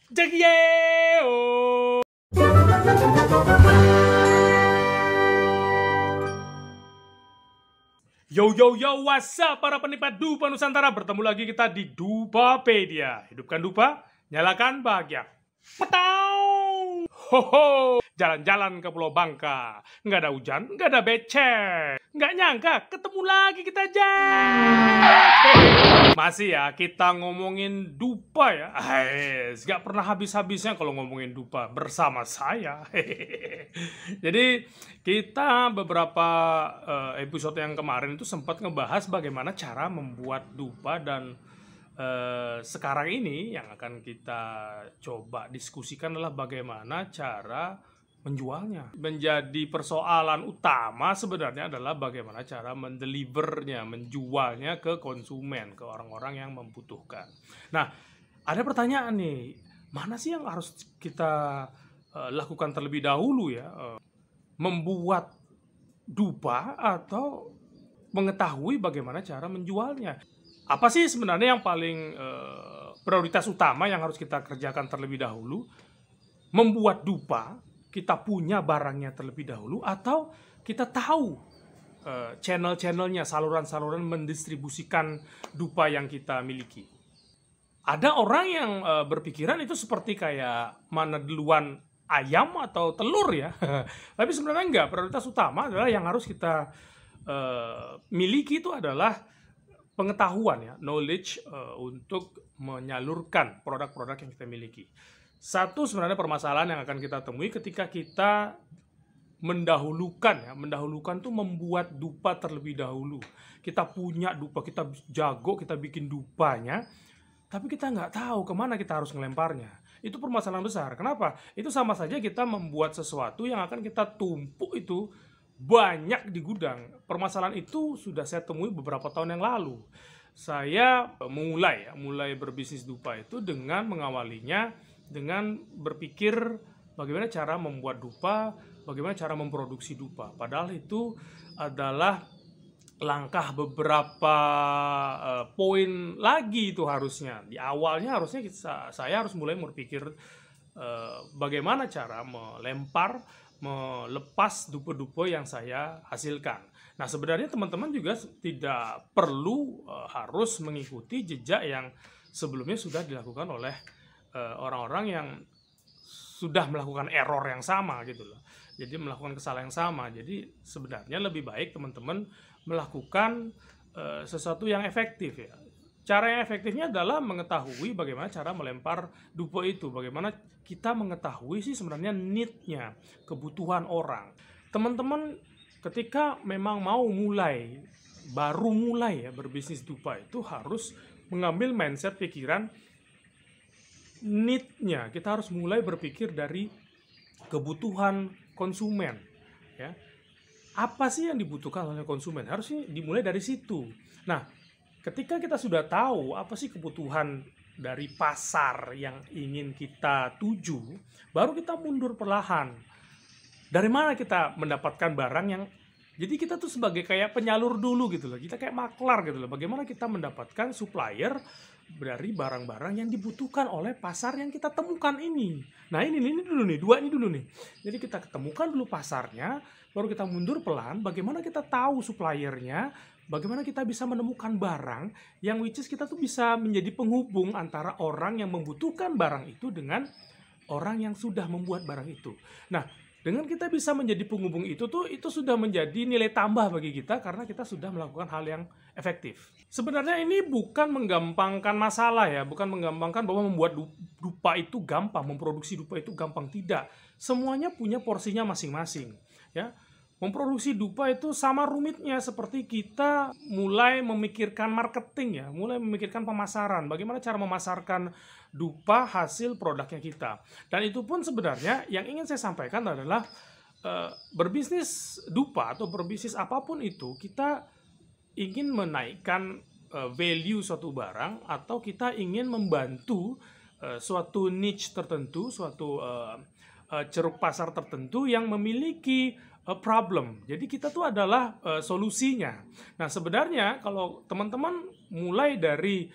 Jagieo. Yo, what's up para penikmat Dupa Nusantara. Bertemu lagi kita di Dupapedia. Hidupkan Dupa, nyalakan bahagia. Petau! Hoho! Jalan-jalan ke Pulau Bangka. Nggak ada hujan, nggak ada becek. Nggak nyangka ketemu lagi kita aja. Masih ya, kita ngomongin dupa ya. Nggak pernah habis-habisnya kalau ngomongin dupa bersama saya. Jadi kita beberapa episode yang kemarin itu sempat ngebahas bagaimana cara membuat dupa, dan sekarang ini yang akan kita coba diskusikan adalah bagaimana cara menjualnya. Menjadi persoalan utama sebenarnya adalah bagaimana cara mendelivernya, menjualnya ke konsumen, ke orang-orang yang membutuhkan. Nah, ada pertanyaan nih, mana sih yang harus kita lakukan terlebih dahulu ya? Membuat dupa atau mengetahui bagaimana cara menjualnya? Apa sih sebenarnya yang paling prioritas utama yang harus kita kerjakan terlebih dahulu? Membuat dupa, kita punya barangnya terlebih dahulu, atau kita tahu channel-channelnya, saluran-saluran mendistribusikan dupa yang kita miliki. Ada orang yang berpikiran itu seperti kayak mana duluan ayam atau telur ya. Tapi sebenarnya enggak, prioritas utama adalah yang harus kita miliki itu adalah pengetahuan ya, knowledge untuk menyalurkan produk-produk yang kita miliki. Satu sebenarnya permasalahan yang akan kita temui ketika kita mendahulukan tuh membuat dupa terlebih dahulu. Kita punya dupa, kita jago, kita bikin dupanya, tapi kita nggak tahu kemana kita harus ngelemparnya. Itu permasalahan besar. Kenapa? Itu sama saja kita membuat sesuatu yang akan kita tumpuk itu banyak di gudang. Permasalahan itu sudah saya temui beberapa tahun yang lalu. Saya mulai berbisnis dupa itu dengan mengawalinya dengan berpikir bagaimana cara membuat dupa, bagaimana cara memproduksi dupa. Padahal itu adalah langkah beberapa poin lagi itu harusnya. Di awalnya harusnya saya harus mulai berpikir bagaimana cara melepas dupa-dupa yang saya hasilkan. Nah, sebenarnya teman-teman juga tidak perlu harus mengikuti jejak yang sebelumnya sudah dilakukan oleh orang-orang yang sudah melakukan error yang sama gitu loh. Jadi melakukan kesalahan yang sama. Jadi sebenarnya lebih baik teman-teman melakukan sesuatu yang efektif ya. Cara yang efektifnya adalah mengetahui bagaimana cara melempar dupa itu. Bagaimana kita mengetahui sih sebenarnya need-nya, kebutuhan orang. Teman-teman ketika memang mau baru mulai ya berbisnis dupa itu harus mengambil mindset pikiran need-nya. Kita harus mulai berpikir dari kebutuhan konsumen ya. Apa sih yang dibutuhkan oleh konsumen? Harusnya dimulai dari situ. Nah, ketika kita sudah tahu apa sih kebutuhan dari pasar yang ingin kita tuju, baru kita mundur perlahan. Dari mana kita mendapatkan barang yang, jadi kita tuh sebagai kayak penyalur dulu gitu loh. Kita kayak maklar gitu loh. Bagaimana kita mendapatkan supplier dari barang-barang yang dibutuhkan oleh pasar yang kita temukan ini. Nah ini dulu nih, dua ini dulu nih. Jadi kita ketemukan dulu pasarnya, baru kita mundur pelan. Bagaimana kita tahu suppliernya, bagaimana kita bisa menemukan barang yang which is kita tuh bisa menjadi penghubung antara orang yang membutuhkan barang itu dengan orang yang sudah membuat barang itu. Nah, dengan kita bisa menjadi penghubung itu sudah menjadi nilai tambah bagi kita karena kita sudah melakukan hal yang efektif. Sebenarnya ini bukan menggampangkan masalah ya, bukan menggampangkan bahwa membuat dupa itu gampang, memproduksi dupa itu gampang, tidak. Semuanya punya porsinya masing-masing ya. Memproduksi dupa itu sama rumitnya seperti kita mulai memikirkan marketing ya, mulai memikirkan pemasaran, bagaimana cara memasarkan dupa hasil produknya kita. Dan itu pun sebenarnya yang ingin saya sampaikan adalah berbisnis dupa atau berbisnis apapun itu, kita ingin menaikkan value suatu barang atau kita ingin membantu suatu niche tertentu, suatu ceruk pasar tertentu yang memiliki problem. Jadi kita tuh adalah solusinya. Nah, sebenarnya kalau teman-teman mulai dari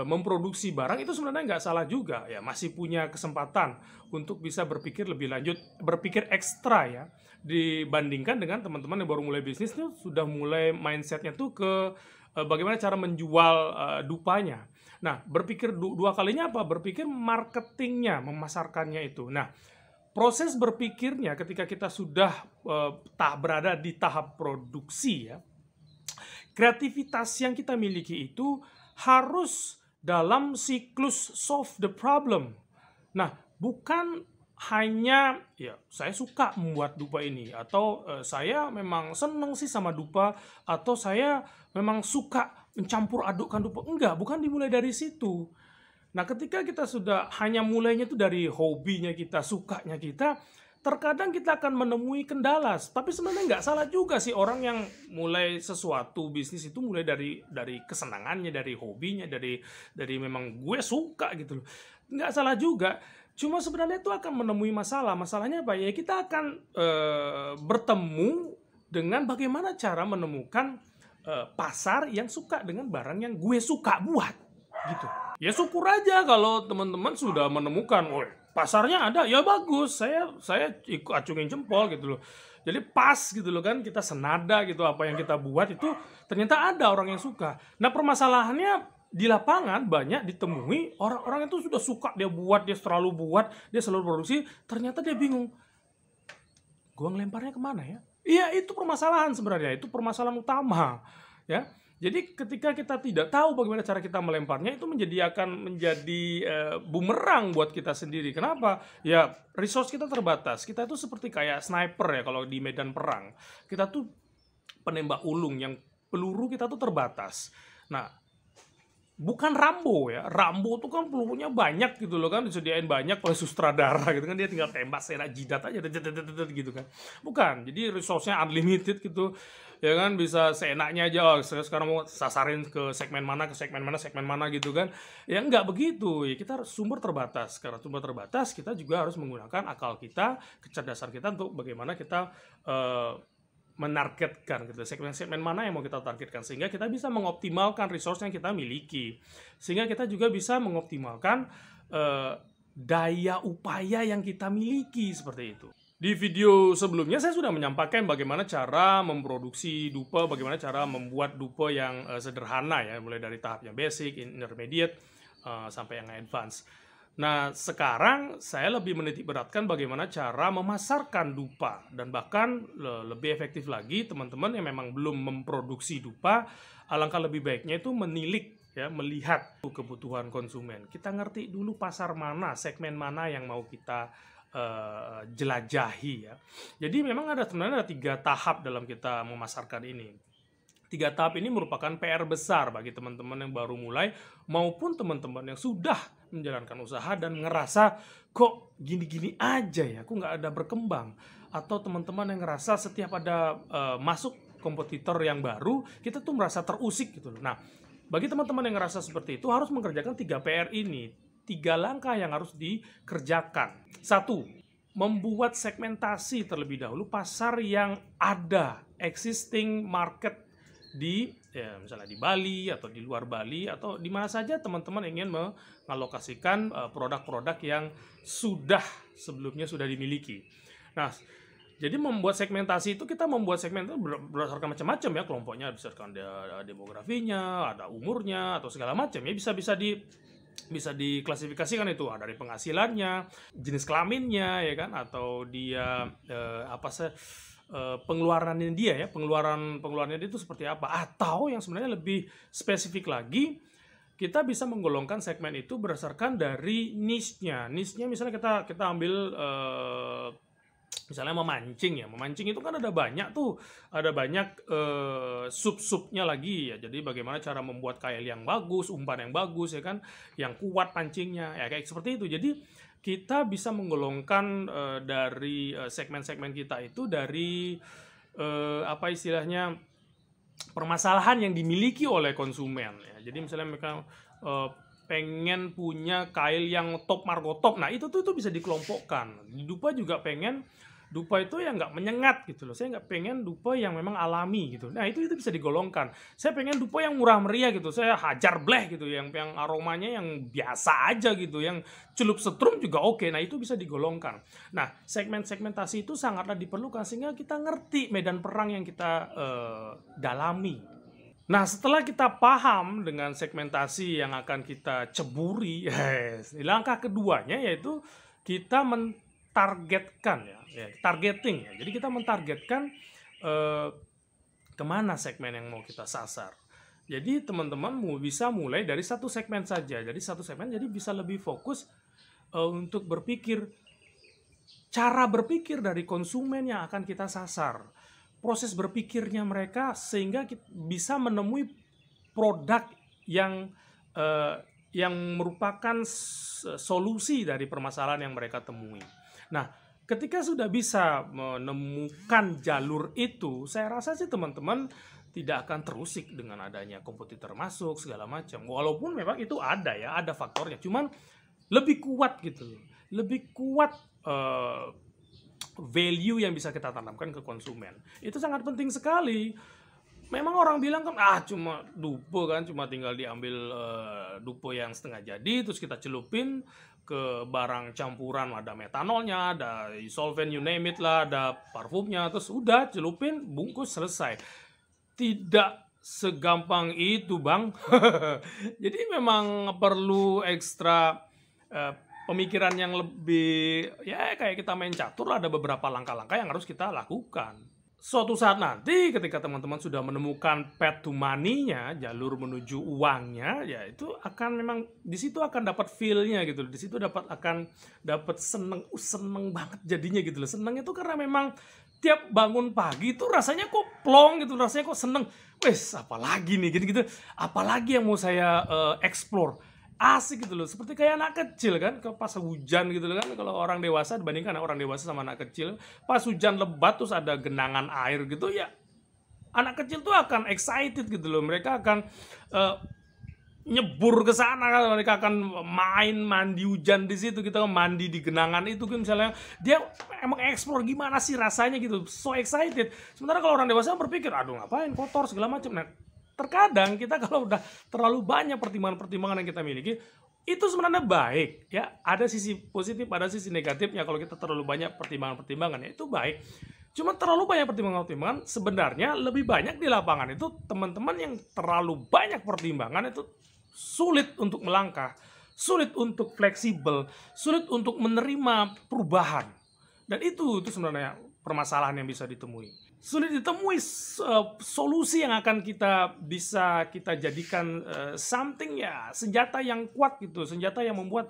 memproduksi barang itu sebenarnya nggak salah juga ya, masih punya kesempatan untuk bisa berpikir lebih lanjut, berpikir ekstra ya, dibandingkan dengan teman-teman yang baru mulai bisnis tuh sudah mulai mindsetnya tuh ke bagaimana cara menjual dupanya. Nah, berpikir dua kalinya apa? Berpikir marketingnya, memasarkannya itu. Nah, proses berpikirnya ketika kita sudah tak berada di tahap produksi ya, kreativitas yang kita miliki itu harus dalam siklus solve the problem. Nah, bukan hanya ya saya suka membuat dupa ini, atau saya memang seneng sih sama dupa, atau saya memang suka mencampur adukkan dupa. Enggak, bukan dimulai dari situ. Nah, ketika kita sudah hanya mulainya itu dari hobinya kita, sukanya kita, terkadang kita akan menemui kendala. Tapi sebenarnya nggak salah juga sih orang yang mulai sesuatu bisnis itu mulai dari kesenangannya, dari hobinya, dari memang gue suka gitu loh. Nggak salah juga. Cuma sebenarnya itu akan menemui masalah. Masalahnya apa? Ya kita akan bertemu dengan bagaimana cara menemukan pasar yang suka dengan barang yang gue suka buat gitu. Ya syukur aja kalau teman-teman sudah menemukan, oh pasarnya ada, ya bagus, saya ikut acungin jempol gitu loh. Jadi pas gitu loh kan, kita senada gitu, apa yang kita buat itu ternyata ada orang yang suka. Nah, permasalahannya di lapangan banyak ditemui orang-orang itu sudah suka, dia buat, dia selalu produksi, ternyata dia bingung, gua ngelemparnya kemana ya? Iya, itu permasalahan sebenarnya, itu permasalahan utama ya. Jadi ketika kita tidak tahu bagaimana cara kita melemparnya, itu akan menjadi bumerang buat kita sendiri. Kenapa? Ya resource kita terbatas. Kita itu seperti kayak sniper ya kalau di medan perang. Kita tuh penembak ulung yang peluru kita tuh terbatas. Nah, bukan Rambo ya. Rambo tuh kan pelurunya banyak gitu loh kan, disediain banyak oleh sutradara gitu kan, dia tinggal tembak sena jidat aja gitu kan. Bukan. Jadi resource-nya unlimited gitu. Ya kan, bisa seenaknya aja, oh sekarang mau sasarin ke segmen mana gitu kan. Ya enggak begitu. Ya kita sumber terbatas. Karena sumber terbatas, kita juga harus menggunakan akal kita, kecerdasan kita untuk bagaimana kita menargetkan gitu, segmen-segmen mana yang mau kita targetkan, sehingga kita bisa mengoptimalkan resource yang kita miliki, sehingga kita juga bisa mengoptimalkan daya upaya yang kita miliki seperti itu. Di video sebelumnya saya sudah menyampaikan bagaimana cara memproduksi dupe, bagaimana cara membuat dupe yang sederhana ya, mulai dari tahapnya basic, intermediate, sampai yang advance. Nah, sekarang saya lebih menitik beratkan bagaimana cara memasarkan dupa, dan bahkan lebih efektif lagi teman-teman yang memang belum memproduksi dupa, alangkah lebih baiknya itu menilik ya, melihat kebutuhan konsumen. Kita ngerti dulu pasar mana, segmen mana yang mau kita jelajahi ya. Jadi memang sebenarnya ada 3 tahap dalam kita memasarkan ini. 3 tahap ini merupakan PR besar bagi teman-teman yang baru mulai maupun teman-teman yang sudah menjalankan usaha dan ngerasa kok gini-gini aja ya, aku nggak ada berkembang. Atau teman-teman yang ngerasa setiap ada masuk kompetitor yang baru, kita tuh merasa terusik gitu loh. Nah, bagi teman-teman yang ngerasa seperti itu harus mengerjakan 3 PR ini. 3 langkah yang harus dikerjakan. 1. Membuat segmentasi terlebih dahulu pasar yang ada, existing market di ya, misalnya di Bali atau di luar Bali atau di mana saja teman-teman ingin mengalokasikan produk-produk yang sebelumnya sudah dimiliki. Nah, jadi membuat segmentasi itu, kita membuat segmen itu berdasarkan macam-macam ya, kelompoknya berdasarkan demografinya, ada umurnya atau segala macam ya, bisa diklasifikasikan itu dari penghasilannya, jenis kelaminnya ya kan, atau dia pengeluarannya dia ya, pengeluarannya dia itu seperti apa, atau yang sebenarnya lebih spesifik lagi, kita bisa menggolongkan segmen itu berdasarkan dari niche-nya. Niche-nya misalnya kita ambil misalnya memancing itu kan ada banyak sub-subnya lagi ya. Jadi bagaimana cara membuat kail yang bagus, umpan yang bagus ya kan, yang kuat pancingnya ya, kayak seperti itu. Jadi kita bisa menggolongkan dari segmen-segmen kita itu dari permasalahan yang dimiliki oleh konsumen ya. Jadi misalnya mereka pengen punya kail yang top markotop, nah itu bisa dikelompokkan. Di dupa juga pengen dupa itu yang nggak menyengat gitu loh. Saya nggak pengen dupa yang memang alami gitu. Nah itu bisa digolongkan. Saya pengen dupa yang murah meriah gitu. Saya hajar bleh gitu, yang aromanya yang biasa aja gitu, yang celup setrum juga oke. Nah itu bisa digolongkan. Nah segmentasi itu sangatlah diperlukan sehingga kita ngerti medan perang yang kita dalami. Nah, setelah kita paham dengan segmentasi yang akan kita ceburi, langkah keduanya yaitu kita mentargetkan targeting ya. Jadi kita mentargetkan kemana segmen yang mau kita sasar. Jadi teman-teman bisa mulai dari satu segmen saja. Jadi satu segmen jadi bisa lebih fokus untuk berpikir, cara berpikir dari konsumen yang akan kita sasar. Proses berpikirnya mereka sehingga kita bisa menemui produk yang merupakan solusi dari permasalahan yang mereka temui. Nah, ketika sudah bisa menemukan jalur itu, saya rasa sih teman-teman tidak akan terusik dengan adanya kompetitor masuk segala macam. Walaupun memang itu ada ya, ada faktornya. Cuman lebih kuat gitu, lebih kuat value yang bisa kita tanamkan ke konsumen. Itu sangat penting sekali. Memang orang bilang kan cuma dupo kan, cuma tinggal diambil dupo yang setengah jadi terus kita celupin ke barang campuran, ada metanolnya, ada solvent, you name it lah, ada parfumnya, terus udah celupin, bungkus, selesai. Tidak segampang itu, Bang. Jadi memang perlu ekstra pemikiran yang lebih, ya kayak kita main catur lah, ada beberapa langkah-langkah yang harus kita lakukan. Suatu saat nanti ketika teman-teman sudah menemukan path to money-nya, jalur menuju uangnya, ya itu akan memang di situ akan dapat feel-nya gitu. Di situ akan dapat seneng banget jadinya gitu loh. Seneng itu karena memang tiap bangun pagi itu rasanya kok plong gitu, rasanya kok seneng. Wes, apalagi nih gitu-gitu. Apalagi yang mau saya explore. Asik gitu loh, seperti kayak anak kecil kan, pas hujan gitu loh kan, kalau orang dewasa dibandingkan orang dewasa sama anak kecil, pas hujan lebat terus ada genangan air gitu ya, anak kecil tuh akan excited gitu loh, mereka akan nyebur ke sana, mereka akan main mandi hujan di situ, kita mandi di genangan itu kan, misalnya dia emang explore gimana sih rasanya gitu, so excited. Sementara kalau orang dewasa berpikir, aduh ngapain kotor segala macam. Nah, terkadang kita kalau udah terlalu banyak pertimbangan-pertimbangan yang kita miliki, itu sebenarnya baik ya, ada sisi positif, ada sisi negatifnya. Kalau kita terlalu banyak pertimbangan-pertimbangan ya itu baik. Cuma terlalu banyak pertimbangan-pertimbangan, sebenarnya lebih banyak di lapangan itu teman-teman yang terlalu banyak pertimbangan itu sulit untuk melangkah, sulit untuk fleksibel, sulit untuk menerima perubahan. Dan itu sebenarnya permasalahan yang bisa ditemui. Sulit ditemui solusi yang akan bisa kita jadikan something ya, senjata yang kuat gitu, senjata yang membuat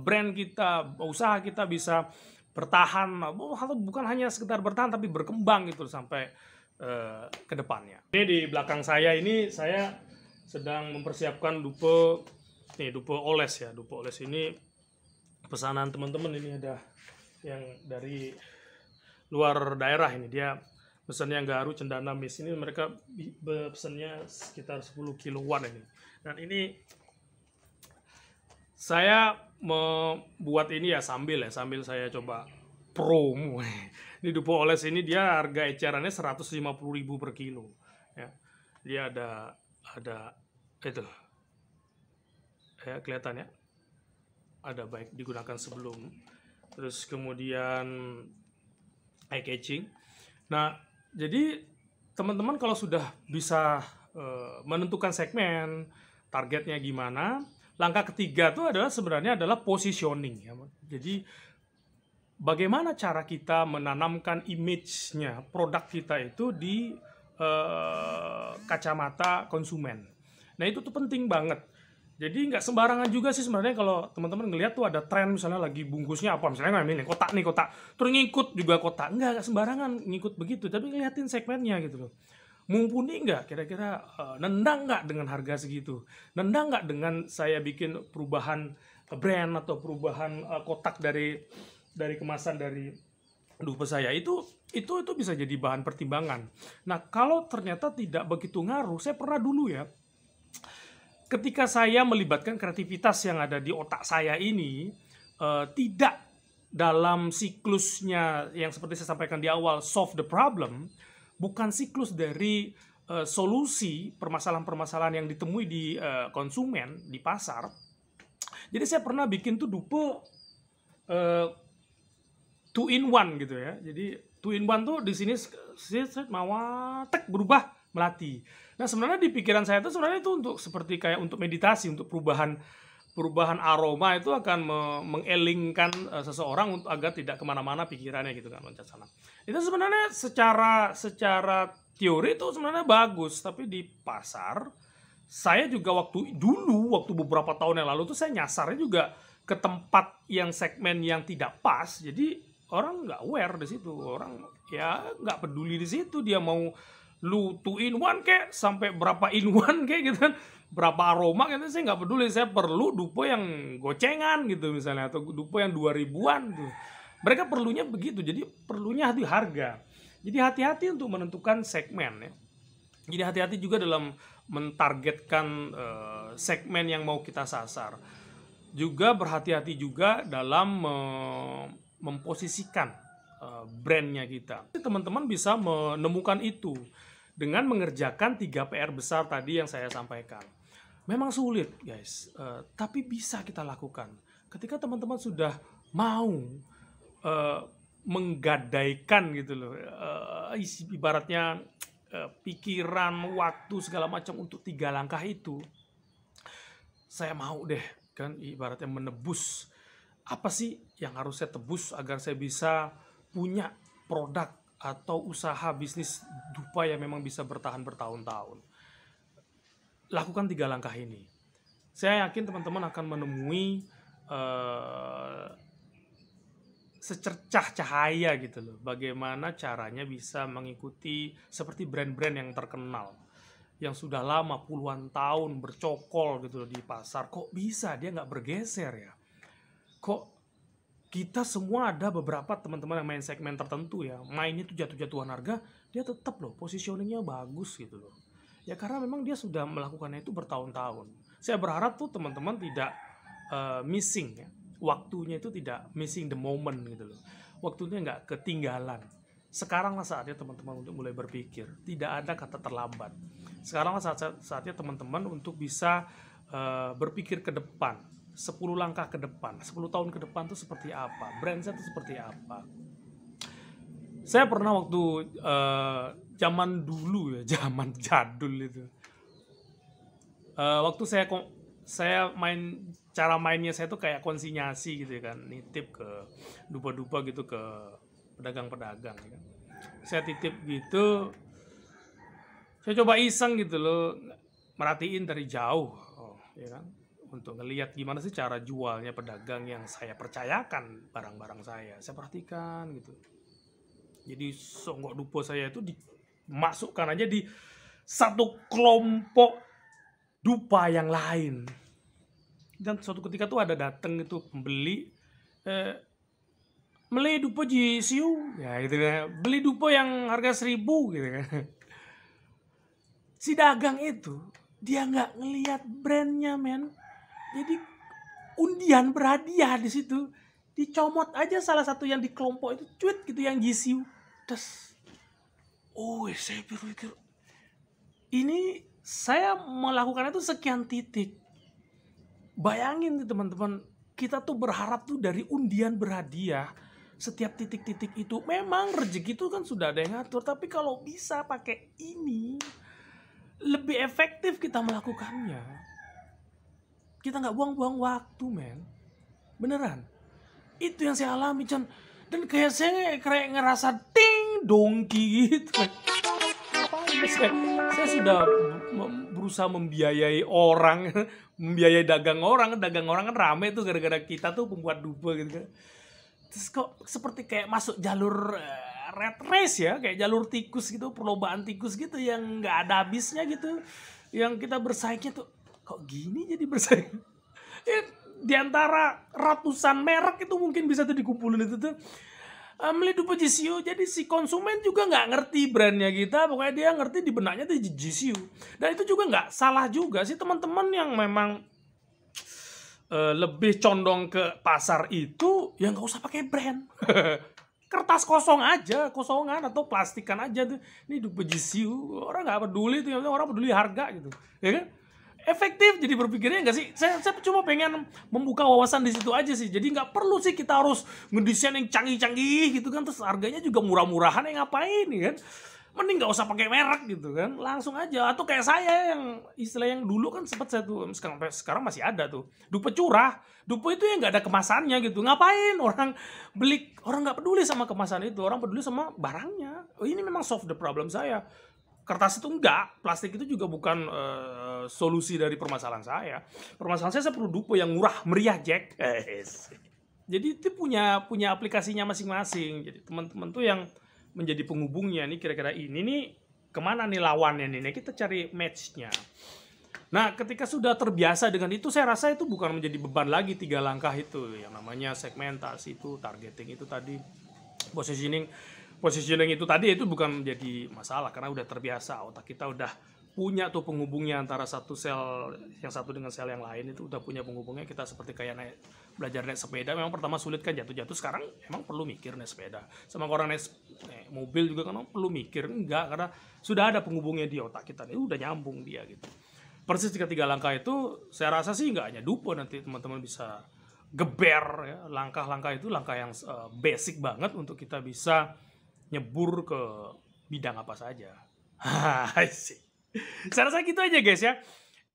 brand kita, usaha kita bisa bertahan, atau bukan hanya sekedar bertahan tapi berkembang gitu sampai ke depannya. Ini di belakang saya ini saya sedang mempersiapkan dupo oles ya. Dupo oles ini pesanan teman-teman, ini ada yang dari luar daerah, ini dia pesannya Garu Cendana Mist. Ini mereka pesannya sekitar 10 kiloan ini. Dan ini saya membuat ini ya sambil saya coba promo. Ini dupo oles ini dia harga ecerannya 150.000 per kilo ya. Dia ada itu ya, kelihatan ya, ada baik digunakan sebelum, terus kemudian eye catching. Nah, jadi teman-teman kalau sudah bisa menentukan segmen, targetnya gimana, langkah ketiga itu sebenarnya adalah positioning ya. Jadi bagaimana cara kita menanamkan image-nya produk kita itu di kacamata konsumen. Nah itu tuh penting banget. Jadi nggak sembarangan juga sih sebenarnya kalau teman-teman ngelihat tuh ada tren misalnya lagi bungkusnya apa, misalnya ini kotak, terus ngikut juga kotak. Nggak sembarangan ngikut begitu, tapi ngeliatin segmennya gitu loh. Mumpuni nggak kira-kira, nendang nggak dengan harga segitu, nendang nggak dengan saya bikin perubahan brand atau perubahan kotak dari kemasan dari dupa saya, itu bisa jadi bahan pertimbangan. Nah kalau ternyata tidak begitu ngaruh, saya pernah dulu ya, ketika saya melibatkan kreativitas yang ada di otak saya ini tidak dalam siklusnya yang seperti saya sampaikan di awal, solve the problem, bukan siklus dari solusi permasalahan-permasalahan yang ditemui di konsumen, di pasar. Jadi saya pernah bikin tuh dupe 2 in 1 gitu ya. Jadi 2 in 1 tuh di sini mawatek berubah melati. Nah, sebenarnya di pikiran saya itu sebenarnya itu untuk seperti kayak untuk meditasi, untuk perubahan aroma itu akan mengelingkan seseorang untuk agar tidak kemana-mana pikirannya gitu kan, loncat sana. Itu sebenarnya secara teori itu sebenarnya bagus, tapi di pasar saya juga waktu beberapa tahun yang lalu tuh saya nyasarnya juga ke tempat yang segmen yang tidak pas. Jadi orang nggak aware di situ, orang ya nggak peduli di situ, dia mau lu 2 in 1 kayak sampai berapa in 1 kayak gitu kan, berapa aroma gitu, saya nggak peduli. Saya perlu dupe yang gocengan gitu misalnya, atau dupe yang 2000-an tuh. Mereka perlunya begitu, jadi perlunya di harga. Jadi hati-hati untuk menentukan segmen ya. Jadi hati-hati juga dalam mentargetkan segmen yang mau kita sasar. Juga berhati-hati juga dalam memposisikan brandnya kita. Teman-teman bisa menemukan itu dengan mengerjakan 3 PR besar tadi yang saya sampaikan. Memang sulit guys, tapi bisa kita lakukan. Ketika teman-teman sudah mau menggadaikan gitu loh, ibaratnya pikiran, waktu, segala macam untuk 3 langkah itu, saya mau deh kan, ibaratnya menebus apa sih yang harus saya tebus agar saya bisa punya produk atau usaha bisnis dupa yang memang bisa bertahan bertahun-tahun. Lakukan 3 langkah ini. Saya yakin teman-teman akan menemui secercah cahaya gitu loh, bagaimana caranya bisa mengikuti seperti brand-brand yang terkenal, yang sudah lama puluhan tahun bercokol gitu loh di pasar. Kok bisa dia nggak bergeser ya? Kok kita semua ada beberapa teman-teman yang main segmen tertentu ya, mainnya tuh jatuh-jatuhan harga, dia tetap loh positioningnya bagus gitu loh. Ya karena memang dia sudah melakukannya itu bertahun-tahun. Saya berharap tuh teman-teman tidak missing ya, waktunya itu tidak missing the moment gitu loh. Waktunya nggak ketinggalan. Sekaranglah saatnya teman-teman untuk mulai berpikir. Tidak ada kata terlambat. Sekaranglah saatnya teman-teman untuk bisa berpikir ke depan. 10 langkah ke depan, 10 tahun ke depan itu seperti apa, brand saya itu seperti apa. Saya pernah waktu zaman dulu ya, zaman jadul itu, waktu saya cara mainnya saya tuh kayak konsinyasi gitu ya kan, nitip ke dupa-dupa gitu, ke pedagang-pedagang ya kan. Saya titip gitu, saya coba iseng gitu loh, merhatiin dari jauh, ya kan, untuk ngelihat gimana sih cara jualnya pedagang yang saya percayakan barang-barang saya perhatikan gitu. Jadi songgok dupo saya itu dimasukkan aja di satu kelompok dupa yang lain. Dan suatu ketika tuh ada datang itu pembeli, beli dupo jisiu ya gitu kan, beli dupo yang harga 1000 gitu kan. Si dagang itu dia nggak ngelihat brandnya men. Jadi undian berhadiah di situ, dicomot aja salah satu yang di kelompok itu, cuit gitu, yang jisiu. Terus, saya pikir, ini saya melakukan itu sekian titik. Bayangin nih teman-teman, kita tuh berharap tuh dari undian berhadiah, setiap titik-titik itu, memang rezeki itu kan sudah ada yang ngatur, tapi kalau bisa pakai ini, lebih efektif kita melakukannya. Kita nggak buang-buang waktu men, beneran. Itu yang saya alami Chan. Dan kayak saya kayak ngerasa ting dongki gitu. Saya sudah berusaha membiayai orang, membiayai dagang orang kan rame tuh gara-gara kita tuh pembuat dupa gitu kan. Terus kok seperti kayak masuk jalur red race ya, kayak jalur tikus gitu, perlombaan tikus gitu yang nggak ada habisnya gitu. Yang kita bersaingnya tuh kok gini jadi bersaing. Di antara ratusan merek itu mungkin bisa tuh dikumpulin itu tuh. Beli dupa jisiu, jadi si konsumen juga nggak ngerti brandnya kita, pokoknya dia ngerti di benaknya tuh jisiu. Dan itu juga nggak salah juga sih teman-teman yang memang lebih condong ke pasar itu, ya nggak usah pakai brand. Kertas kosong aja, kosongan atau plastikan aja tuh. Ini dupe GCU, orang nggak peduli tuh, orang peduli harga gitu, ya kan? Efektif jadi berpikirnya nggak sih? Saya cuma pengen membuka wawasan di situ aja sih. Jadi nggak perlu sih kita harus ngedesain yang canggih-canggih gitu kan, terus harganya juga murah-murahan, yang ngapain nih kan? Mending nggak usah pakai merek gitu kan, langsung aja. Atau kayak saya yang istilah yang dulu kan sempat saya tuh, sekarang masih ada tuh, dupe curah. Dupe itu yang nggak ada kemasannya gitu. Ngapain orang beli, orang nggak peduli sama kemasan itu, orang peduli sama barangnya. Oh, ini memang solve the problem saya. Kertas itu enggak, plastik itu juga bukan solusi dari permasalahan saya. Permasalahan saya perlu dupe yang murah meriah, Jack. Jadi itu punya aplikasinya masing-masing. Jadi teman-teman tuh yang menjadi penghubungnya nih, kira-kira ini nih kemana nih lawannya nih, kita cari matchnya. Nah, ketika sudah terbiasa dengan itu, saya rasa itu bukan menjadi beban lagi 3 langkah itu, yang namanya segmentasi itu, targeting itu tadi, positioning itu tadi, itu bukan menjadi masalah karena udah terbiasa. Otak kita udah punya tuh penghubungnya antara satu sel yang satu dengan sel yang lain, itu udah punya penghubungnya. Kita seperti kayak belajar naik sepeda, memang pertama sulit kan, jatuh-jatuh. Sekarang emang perlu mikir naik sepeda, sama orang naik mobil juga kan perlu mikir, enggak, karena sudah ada penghubungnya di otak kita nih, udah nyambung dia gitu. Persis tiga langkah itu, saya rasa sih nggak hanya dupe, nanti teman-teman bisa geber ya. Langkah-langkah itu langkah yang basic banget untuk kita bisa nyebur ke bidang apa saja. Sih. Saya rasa gitu aja guys ya,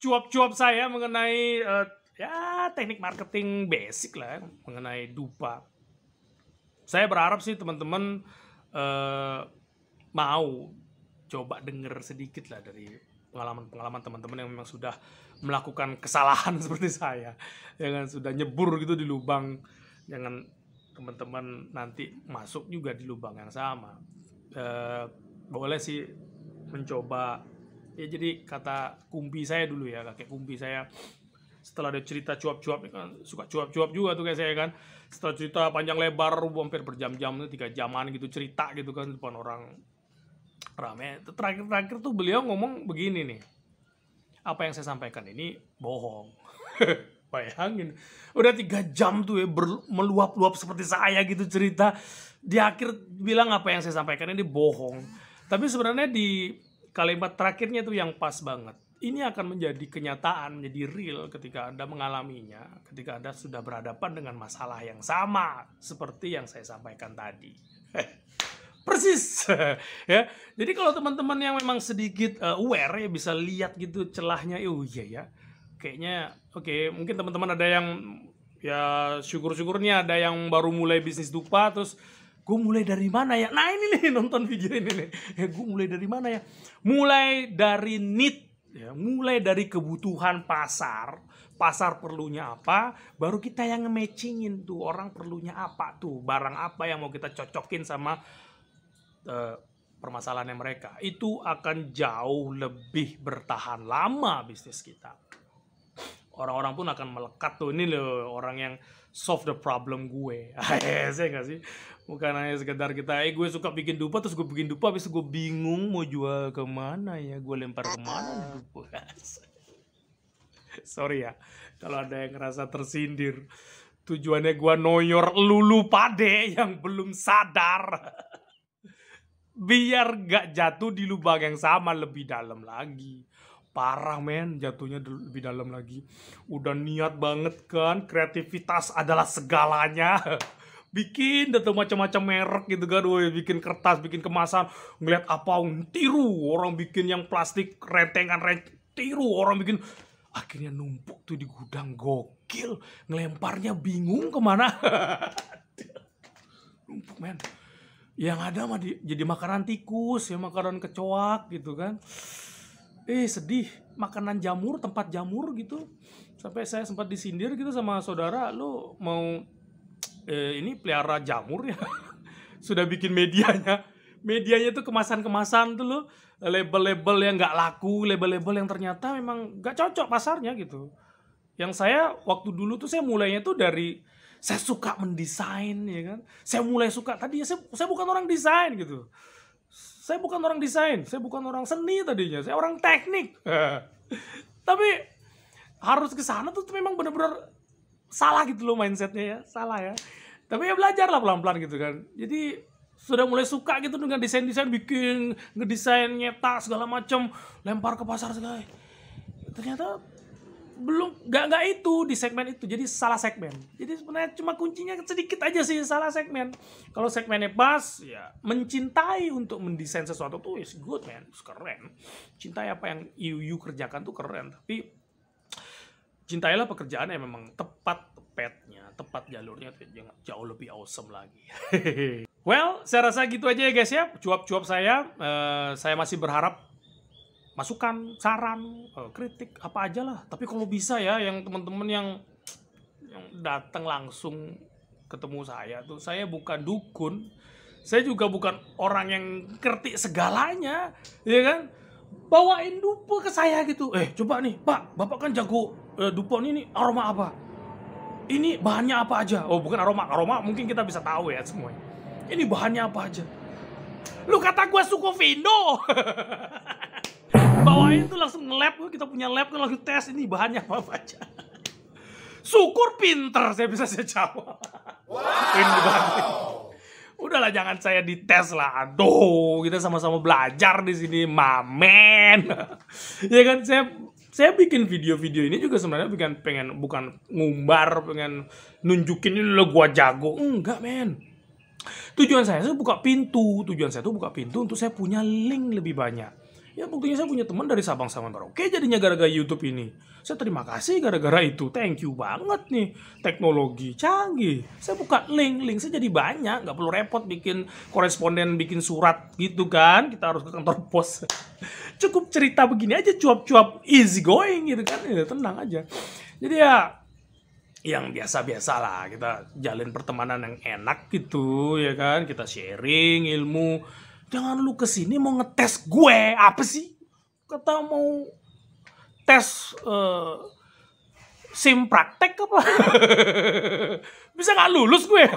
cuap-cuap saya mengenai ya teknik marketing basic lah ya, mengenai dupa. Saya berharap sih teman-teman mau coba denger sedikit lah dari pengalaman teman-teman yang memang sudah melakukan kesalahan seperti saya, jangan sudah nyebur gitu di lubang. Jangan teman-teman nanti masuk juga di lubang yang sama. Boleh sih mencoba ya. Jadi kata kumpi saya dulu ya, kakek kumpi saya, setelah ada cerita cuap-cuap, kan suka cuap-cuap juga tuh kayak saya kan. Setelah cerita panjang lebar hampir berjam-jam, 3 jaman gitu cerita gitu kan depan orang rame, terakhir tuh beliau ngomong begini nih, apa yang saya sampaikan ini bohong. Bayangin, udah 3 jam tuh ya meluap-luap seperti saya gitu cerita, di akhir bilang apa yang saya sampaikan ini bohong. Tapi sebenarnya di kalimat terakhirnya tuh yang pas banget. Ini akan menjadi kenyataan, menjadi real ketika Anda mengalaminya, ketika Anda sudah berhadapan dengan masalah yang sama seperti yang saya sampaikan tadi. Persis. Ya. Jadi kalau teman-teman yang memang sedikit aware ya, bisa lihat gitu celahnya. Oh iya ya, kayaknya oke. Mungkin teman-teman ada yang ya syukur-syukurnya ada yang baru mulai bisnis dupa, terus gue mulai dari mana ya? Nah ini nih, nonton video ini nih. Ya, gue mulai dari mana ya? Mulai dari need ya, mulai dari kebutuhan pasar perlunya apa, baru kita yang nge-matchingin tuh orang perlunya apa tuh, barang apa yang mau kita cocokin sama permasalahannya mereka. Itu akan jauh lebih bertahan lama bisnis kita. Orang-orang pun akan melekat tuh, ini loh orang yang solve the problem gue. Saya nggak sih? Bukan hanya sekedar kita, gue suka bikin dupa, terus gue bikin dupa, habis itu gue bingung mau jual kemana ya, gue lempar kemana dupa. Sorry ya, kalau ada yang ngerasa tersindir. Tujuannya gue noyor lulu pade yang belum sadar. Biar gak jatuh di lubang yang sama lebih dalam lagi. Parah men, jatuhnya lebih dalam lagi. Udah niat banget kan, kreativitas adalah segalanya. Bikin tuh macam-macam merek gitu kan, woy, bikin kertas, bikin kemasan, ngeliat apa, tiru. Orang bikin yang plastik, rentengan, tiru. Orang bikin, akhirnya numpuk tuh di gudang, gokil. Ngelemparnya bingung kemana. Numpuk men. Yang ada mah jadi makanan tikus ya, makanan kecoak gitu kan. Sedih, makanan jamur, tempat jamur gitu. Sampai saya sempat disindir gitu sama saudara, lu mau ini pelihara jamur ya. Sudah bikin medianya tuh kemasan-kemasan tuh lo, label-label yang nggak laku, label-label yang ternyata memang nggak cocok pasarnya gitu. Yang saya waktu dulu tuh saya mulainya tuh dari saya suka mendesain ya kan. Saya mulai suka tadi ya, saya bukan orang desain gitu. Saya bukan orang desain, saya bukan orang seni tadinya, saya orang teknik. Tapi harus ke sana tuh memang benar-benar salah gitu loh mindsetnya ya, salah ya. Tapi ya belajar lah pelan-pelan gitu kan. Jadi sudah mulai suka gitu dengan desain-desain, bikin, ngedesain, nyetak segala macam, lempar ke pasar segala. Ternyata nggak itu di segmen itu, jadi salah segmen. Jadi sebenarnya cuma kuncinya sedikit aja sih, salah segmen. Kalau segmennya pas, ya mencintai untuk mendesain sesuatu tuh is good man, keren. Cintai apa yang you kerjakan tuh keren, tapi cintailah pekerjaan yang memang tepat petnya, tepat jalurnya, jauh lebih awesome lagi. Well, saya rasa gitu aja ya guys ya, cuap-cuap saya. Saya masih berharap masukan, saran, kritik, apa aja lah. Tapi kalau bisa ya, yang teman-teman yang datang langsung ketemu saya tuh, saya bukan dukun, saya juga bukan orang yang ngerti segalanya, ya kan? Bawain dupo ke saya gitu, coba nih Pak, Bapak kan jago dupo ini aroma apa? Ini bahannya apa aja? Oh bukan aroma mungkin kita bisa tahu ya semuanya. Ini bahannya apa aja? Lu kata gue suku Vindo. Bawain tuh langsung nge-lab, kita punya lab kan, langsung tes ini bahannya apa aja. Syukur pinter saya bisa jawab. Ini bahannya. Udahlah jangan saya dites lah. Aduh, kita sama-sama belajar di sini, mamen. Ya kan saya bikin video-video ini juga sebenarnya bukan ngumbar, pengen nunjukin ini lo gua jago. Enggak, men. Tujuan saya buka pintu. Tujuan saya tuh buka pintu untuk saya punya link lebih banyak. Ya buktinya saya punya teman dari Sabang sampai Merauke jadinya gara-gara YouTube ini. Saya terima kasih gara-gara itu. Thank you banget nih. Teknologi canggih. Saya buka link saya jadi banyak. Nggak perlu repot bikin koresponden, bikin surat gitu kan. Kita harus ke kantor pos. Cukup cerita begini aja, cuap-cuap, easy going gitu kan. Ya, tenang aja. Jadi ya yang biasa-biasa lah. Kita jalin pertemanan yang enak gitu ya kan. Kita sharing ilmu. Jangan lu kesini mau ngetes gue, apa sih? Kata mau tes SIM praktek apa? Bisa gak lulus gue?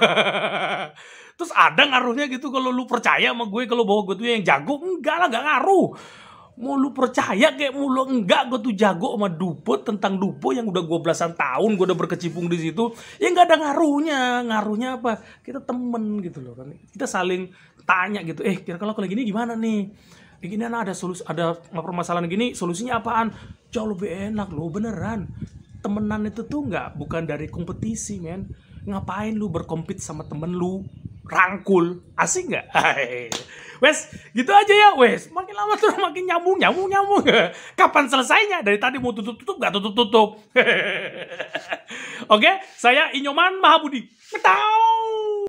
Terus ada ngaruhnya gitu kalau lu percaya sama gue, kalau bahwa gue tuh yang jago? Enggak lah, gak ngaruh. Mau lu percaya kayak mau lu enggak, gue tuh jago sama dupo, tentang dupo yang udah 12 tahun gue udah berkecimpung di situ. Ya nggak ada ngaruhnya. Ngaruhnya apa? Kita temen gitu loh kan. Kita saling tanya gitu. Kira-kira kalau gini gimana nih? Gini ada solusi, ada permasalahan gini, solusinya apaan? Jauh lebih enak loh, beneran. Temenan itu tuh bukan dari kompetisi, men. Ngapain lu berkompet sama temen lu? Rangkul, asik nggak? Wes, gitu aja ya, wes. Makin lama tuh makin nyambung. Kapan selesainya? Dari tadi mau tutup, nggak tutup. Oke, saya Inyoman Mahabudi. Ketau.